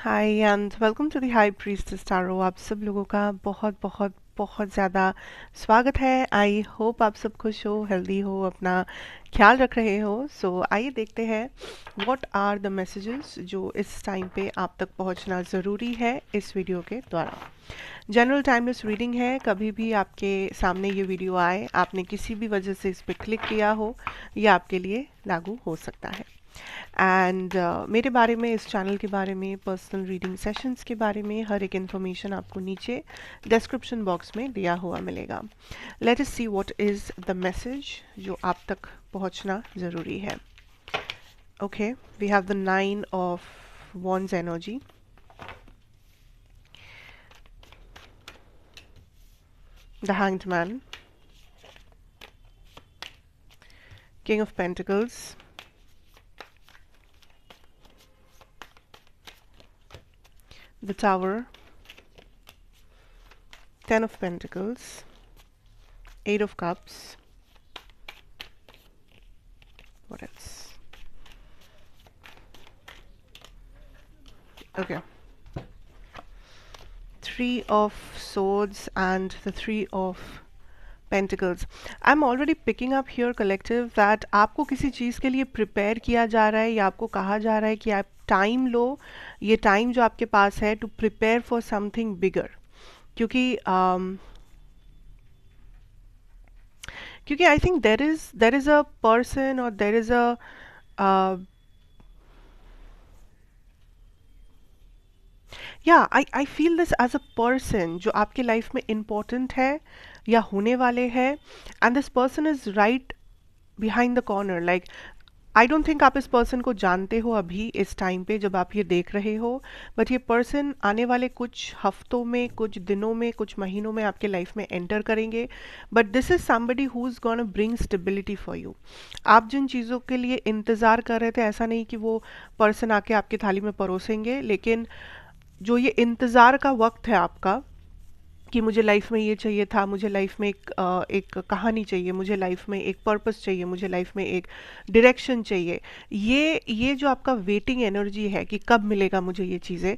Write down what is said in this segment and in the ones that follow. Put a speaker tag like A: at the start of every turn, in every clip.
A: Hi and welcome to the high priestess tarot. आप सब लोगों का बहुत बहुत बहुत ज़्यादा स्वागत है। आई होप आप सब खुश हो, हेल्दी हो, अपना ख्याल रख रहे हो। सो आइए देखते हैं व्हाट आर द मैसेजेस जो इस टाइम पे आप तक पहुंचना ज़रूरी है इस वीडियो के द्वारा। जनरल टाइमलेस रीडिंग है। कभी भी आपके सामने ये वीडियो आए, आपने किसी भी वजह से इस पर क्लिक किया हो, ये आपके लिए लागू हो सकता है। एंड मेरे बारे में, इस चैनल के बारे में, पर्सनल रीडिंग सेशंस के बारे में हर एक इन्फॉर्मेशन आपको नीचे डिस्क्रिप्शन बॉक्स में दिया हुआ मिलेगा। Let us see what is the message जो आप तक पहुंचना ज़रूरी है। Okay, we have the 9 of wands energy, the hanged man, king of pentacles, the tower, 10 of pentacles, 8 of cups. What else? Okay, 3 of swords and the 3 of Pentacles. I'm already picking up here collective that आपको किसी चीज़ के लिए prepare किया जा रहा है या आपको कहा जा रहा है कि आप टाइम लो। ये टाइम जो आपके पास है to prepare for something bigger, क्योंकि क्योंकि I think there is a person और देर इज अ या I feel this as a person जो आपके लाइफ में इम्पोर्टेंट है या होने वाले हैं, and this person is right behind the corner. Like I don't think आप इस पर्सन को जानते हो अभी इस टाइम पे जब आप ये देख रहे हो, बट ये पर्सन आने वाले कुछ हफ्तों में, कुछ दिनों में, कुछ महीनों में आपके लाइफ में एंटर करेंगे। But this is somebody who is gonna bring stability for you. आप जिन चीज़ों के लिए इंतज़ार कर रहे थे, ऐसा नहीं कि वो पर्सन आके आपकी थाली में परोसेंगे, लेकिन जो ये इंतज़ार का वक्त है आपका कि मुझे लाइफ में ये चाहिए था, मुझे लाइफ में एक कहानी चाहिए, मुझे लाइफ में एक पर्पस चाहिए, मुझे लाइफ में एक डायरेक्शन चाहिए, ये जो आपका वेटिंग एनर्जी है कि कब मिलेगा मुझे ये चीज़ें,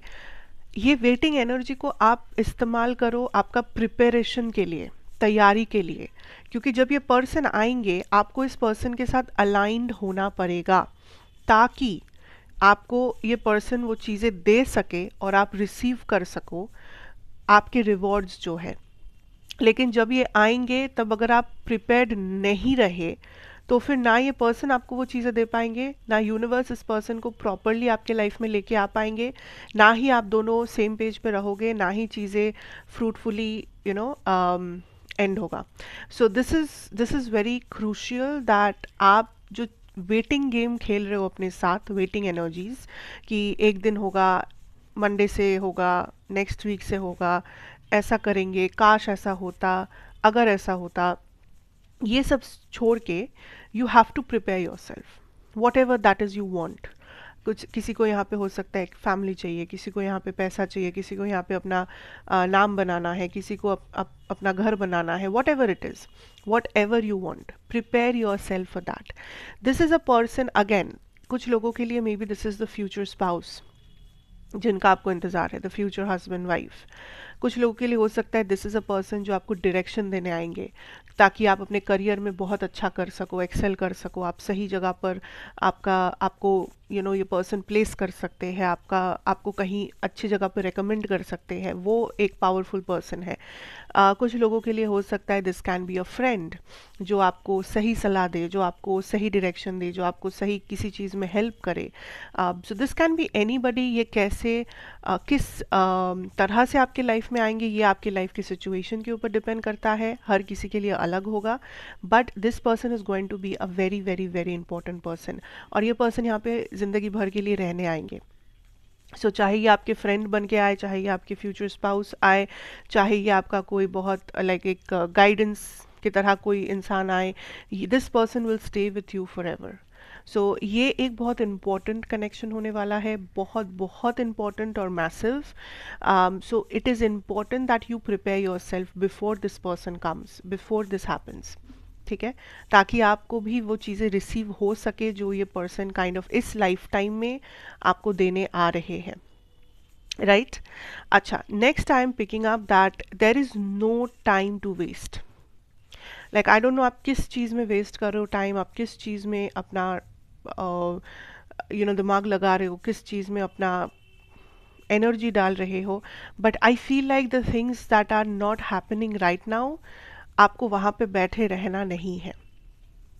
A: ये वेटिंग एनर्जी को आप इस्तेमाल करो आपका प्रिपरेशन के लिए, तैयारी के लिए। क्योंकि जब ये पर्सन आएंगे आपको इस पर्सन के साथ अलाइंड होना पड़ेगा ताकि आपको ये पर्सन वो चीज़ें दे सके और आप रिसीव कर सको आपके रिवॉर्ड्स जो है। लेकिन जब ये आएंगे तब अगर आप प्रिपेयर्ड नहीं रहे तो फिर ना ये पर्सन आपको वो चीज़ें दे पाएंगे, ना यूनिवर्स इस पर्सन को प्रॉपरली आपके लाइफ में लेके आ पाएंगे, ना ही आप दोनों सेम पेज पे रहोगे, ना ही चीज़ें फ्रूटफुली एंड होगा। So this is very crucial that आप जो वेटिंग गेम खेल रहे हो अपने साथ, वेटिंग एनर्जीज, कि एक दिन होगा, मंडे से होगा, नेक्स्ट वीक से होगा, ऐसा करेंगे, काश ऐसा होता, अगर ऐसा होता, ये सब छोड़ के you have to prepare yourself whatever that is you want. कुछ किसी को यहाँ पे हो सकता है फैमिली चाहिए, किसी को यहाँ पे पैसा चाहिए, किसी को यहाँ पे अपना नाम बनाना है, किसी को अपना घर बनाना है, what ever it is, what ever you want, prepare yourself for that. This is a person, again कुछ लोगों के लिए may be this is the future spouse जिनका आपको इंतज़ार है, द फ्यूचर हस्बैंड वाइफ। कुछ लोगों के लिए हो सकता है दिस इज़ अ पर्सन जो आपको डायरेक्शन देने आएंगे ताकि आप अपने करियर में बहुत अच्छा कर सको, एक्सेल कर सको, आप सही जगह पर आपको ये पर्सन प्लेस कर सकते हैं, आपको कहीं अच्छी जगह पर रिकमेंड कर सकते हैं, वो एक पावरफुल पर्सन है। कुछ लोगों के लिए हो सकता है this can be a friend जो आपको सही सलाह दे, जो आपको सही डायरेक्शन दे, जो आपको सही किसी चीज़ में हेल्प करे। So this can be anybody. ये कैसे किस तरह से आपके लाइफ में आएंगे ये आपके लाइफ की सिचुएशन के ऊपर डिपेंड करता है, हर किसी के लिए अलग होगा। But this person is going to be a very very very important person, और ये पर्सन यहाँ पे ज़िंदगी भर के लिए रहने आएंगे। सो चाहे ये आपके फ्रेंड बन के आए, चाहे ये आपके फ्यूचर स्पाउस आए, चाहे ये आपका कोई बहुत लाइक एक गाइडेंस की तरह कोई इंसान आए, this person will stay with you forever. So ये एक बहुत इम्पॉर्टेंट कनेक्शन होने वाला है, बहुत बहुत इम्पॉर्टेंट और massive. So it is important that you prepare your self before this person comes, before this happens, ठीक है, ताकि आपको भी वो चीज़ें रिसीव हो सके जो ये पर्सन काइंड ऑफ इस लाइफ टाइम में आपको देने आ रहे हैं। राइट? अच्छा, next I am picking up that there is no time to waste. Like I don't know आप किस चीज़ में वेस्ट कर रहे हो टाइम, आप किस चीज़ में अपना दिमाग लगा रहे हो, किस चीज़ में अपना एनर्जी डाल रहे हो, but I feel like the things that are not happening right now, आपको वहाँ पे बैठे रहना नहीं है।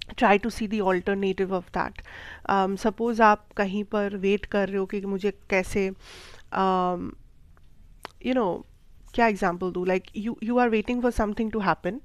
A: Try to see the alternative of that. Suppose आप कहीं पर वेट कर रहे हो कि मुझे कैसे यू नो क्या एग्जाम्पल दूँ, like you are waiting for something to happen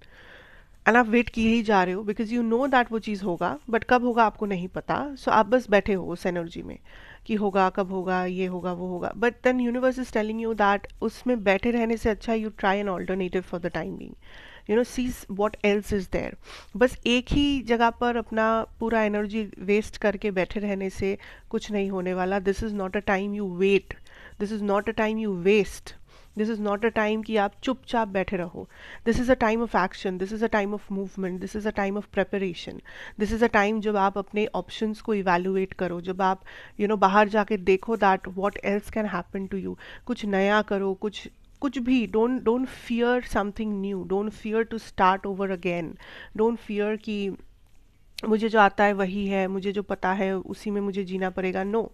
A: and आप वेट किए ही जा रहे हो बिकॉज यू नो दैट वो चीज़ होगा, बट कब होगा आपको नहीं पता, सो आप बस बैठे हो उस एनर्जी में कि होगा, कब होगा, ये होगा, वो होगा, but then universe is telling you that उसमें बैठे रहने से अच्छा you try an alternative for the time being, sees what else is there. बस एक ही जगह पर अपना पूरा एनर्जी वेस्ट करके बैठे रहने से कुछ नहीं होने वाला। This is not a time you wait, this is not a time you waste, this is not a time कि आप चुपचाप बैठे रहो। This is a time of action, this is a time of movement, this is a time of preparation, this is a time जब आप अपने options को evaluate करो, जब आप बाहर जाके देखो that what else can happen to you, कुछ नया करो, कुछ कुछ भी, don't fear something new, don't fear to start over again, don't fear कि मुझे जो आता है वही है, मुझे जो पता है उसी में मुझे जीना पड़ेगा। नो,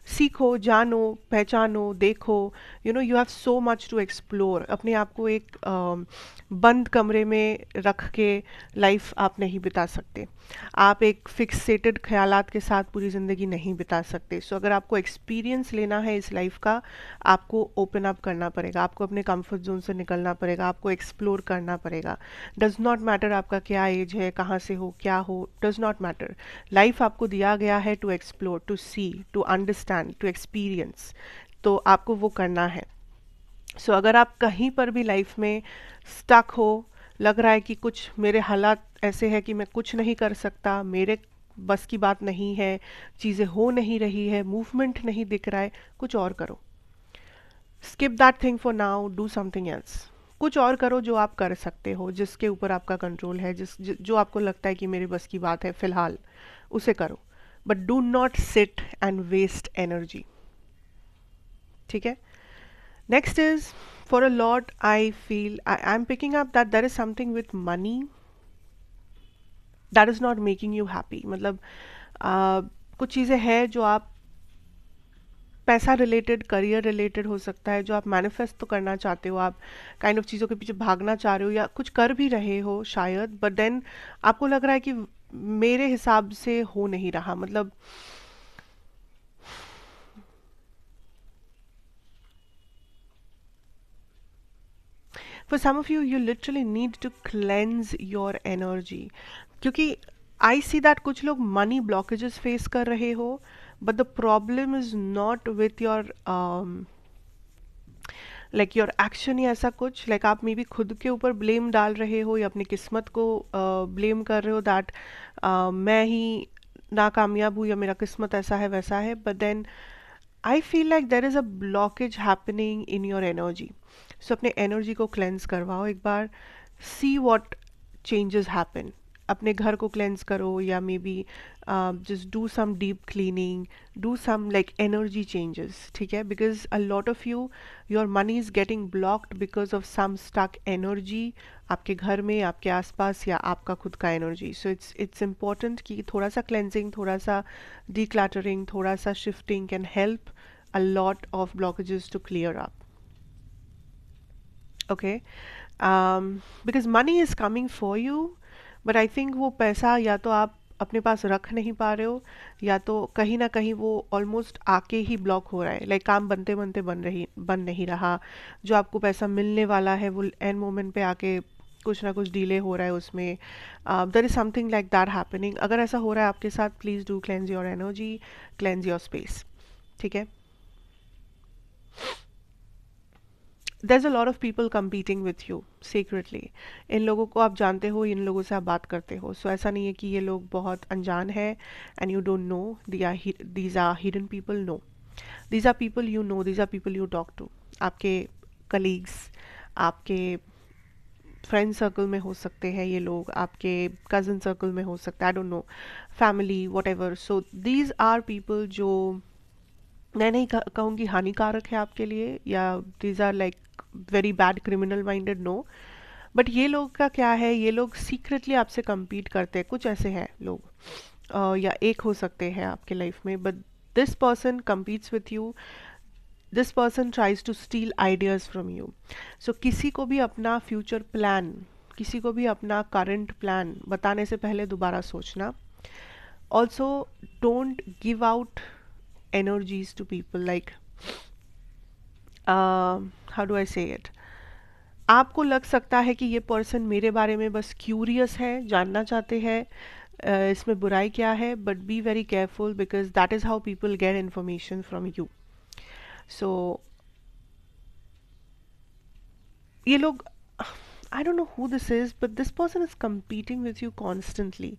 A: सीखो, जानो, पहचानो, देखो, you have so much to explore. अपने आप को एक बंद कमरे में रख के लाइफ आप नहीं बिता सकते, आप एक फिक्सेटेड ख्यालात के साथ पूरी ज़िंदगी नहीं बिता सकते। सो अगर आपको एक्सपीरियंस लेना है इस लाइफ का, आपको ओपन अप करना पड़ेगा, आपको अपने कंफर्ट जोन से निकलना पड़ेगा, आपको एक्सप्लोर करना पड़ेगा। डज नॉट मैटर आपका क्या एज है, कहाँ से हो, क्या हो, डज नॉट मैटर। लाइफ आपको दिया गया है to explore, to see, to understand, to experience, तो आपको वो करना है। सो अगर आप कहीं पर भी लाइफ में स्टक हो, लग रहा है कि कुछ मेरे हालात ऐसे हैं कि मैं कुछ नहीं कर सकता, मेरे बस की बात नहीं है, चीज़ें हो नहीं रही है, मूवमेंट नहीं दिख रहा है, कुछ और करो। Skip that thing for now, do something else. कुछ और करो जो आप कर सकते हो, जिसके ऊपर आपका कंट्रोल है, जो आपको लगता है कि मेरे बस की बात है फिलहाल, उसे करो। But do not sit and waste energy. ठीक है? Next is, for a lot I feel I'm picking up that there is something with money that is not making you happy। मतलब कुछ चीज़ें हैं जो आप, पैसा रिलेटेड, करियर रिलेटेड हो सकता है, जो आप मैनिफेस्ट तो करना चाहते हो, आप काइंड ऑफ चीज़ों के पीछे भागना चाह रहे हो या कुछ कर भी रहे हो शायद, बट देन आपको लग रहा है कि मेरे हिसाब से हो नहीं रहा। मतलब for some of you you literally need to cleanse your energy, क्योंकि आई सी दैट कुछ लोग मनी ब्लॉकेजेस फेस कर रहे हो, but the problem is not with your like your action या ऐसा कुछ, लाइक आप मे बी खुद के ऊपर ब्लेम डाल रहे हो या अपनी किस्मत को ब्लेम कर रहे हो दैट मैं ही नाकामयाब हूँ या मेरा किस्मत ऐसा है वैसा है, but then I feel like there is a blockage happening in your energy. So अपने एनर्जी को क्लेंस करवाओ एक बार, सी वॉट चेंजेस हैपन। अपने घर को क्लेंस करो या maybe just do some deep cleaning, do some like energy changes. ठीक है? Because a lot of you, your money is getting blocked because of some stuck energy आपके घर में, आपके आसपास, या आपका खुद का एनर्जी। सो इट्स इम्पॉर्टेंट कि थोड़ा सा क्लेंजिंग, थोड़ा सा decluttering, थोड़ा सा shifting can help a lot of blockages to clear up. Okay? Because money is coming for you, but I think वो पैसा या तो आप अपने पास रख नहीं पा रहे हो, या तो कहीं ना कहीं वो ऑलमोस्ट आके ही ब्लॉक हो रहा है, लाइक काम बनते बनते बन नहीं रहा। जो आपको पैसा मिलने वाला है वो एंड मोमेंट पे आके कुछ ना कुछ डिले हो रहा है उसमें। There is something like that happening. अगर ऐसा हो रहा है आपके साथ, please do cleanse your energy, cleanse your space. ठीक है? There is a lot of people competing with you secretly. इन लोगों को आप जानते हो, इन लोगों से आप बात करते हो, सो ऐसा नहीं है कि ये लोग बहुत अनजान है and you don't know these are hidden people. No, these are people you know, these are people you talk to. आपके कलीग्स, आपके फ्रेंड सर्कल में हो सकते हैं ये लोग, आपके कज़न सर्कल में हो सकता है, I don't know, family, whatever. So these are people जो मैं नहीं कहूँगी हानिकारक है आपके लिए या these are like very bad criminal minded, no. But ये लोग का क्या है, ये लोग सीक्रेटली आपसे compete करते हैं, कुछ ऐसे हैं लोग, या एक हो सकते हैं आपके लाइफ में, but this person competes with you, this person tries to steal ideas from you. So किसी को भी अपना फ्यूचर प्लान, किसी को भी अपना करंट प्लान बताने से पहले दोबारा सोचना। Also don't give out energies to people like how do I say it, आपको लग सकता है कि ये पर्सन मेरे बारे में बस क्यूरियस है, जानना चाहते हैं, इसमें बुराई क्या है, but be very careful because that is how people get information from you. So ये लोग, I don't know who this is but this person is competing with you constantly,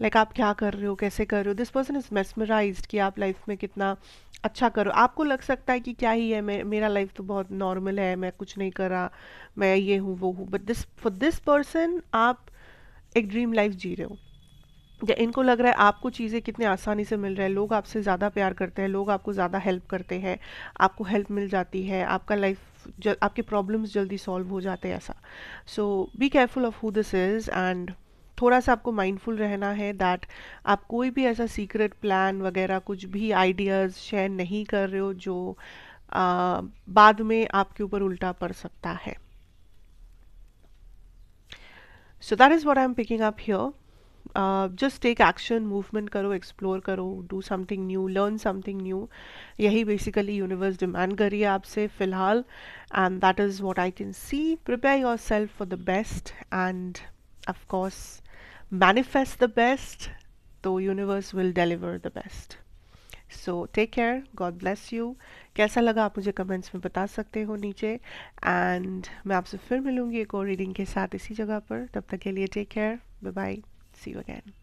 A: like आप क्या कर रहे हो, कैसे कर रहे हो, दिस पर्सन इज मेस्मराइज्ड कि आप लाइफ में कितना अच्छा करो। आपको लग सकता है कि क्या ही है, मेरा लाइफ तो बहुत नॉर्मल है, मैं कुछ नहीं कर रहा, मैं ये हूँ वो हूँ, but this for this person आप एक ड्रीम लाइफ जी रहे हो, या इनको लग रहा है आपको चीज़ें कितने आसानी से मिल रहा है, लोग आपसे ज़्यादा प्यार करते हैं, लोग आपको ज़्यादा हेल्प करते हैं, आपको हेल्प मिल जाती है, आपका लाइफ आपके प्रॉब्लम्स जल्दी सॉल्व हो जाते हैं, ऐसा। So be careful of who this is, and थोड़ा सा आपको माइंडफुल रहना है दैट आप कोई भी ऐसा सीक्रेट प्लान वगैरह कुछ भी आइडियाज़ शेयर नहीं कर रहे हो जो बाद में आपके ऊपर उल्टा पड़ सकता है। So that is what I am picking up here. Just take action, movement करो, एक्सप्लोर करो, do something new, learn something new, यही बेसिकली यूनिवर्स डिमांड करी है आपसे फिलहाल, and that is what I can see. Prepare yourself for the best and of course manifest the best, तो universe will deliver the best. So take care, God bless you. कैसा लगा आप मुझे comments में बता सकते हो नीचे, एंड मैं आपसे फिर मिलूंगी एक और रीडिंग के साथ इसी जगह पर। तब तक के लिए take care, bye bye, see you again.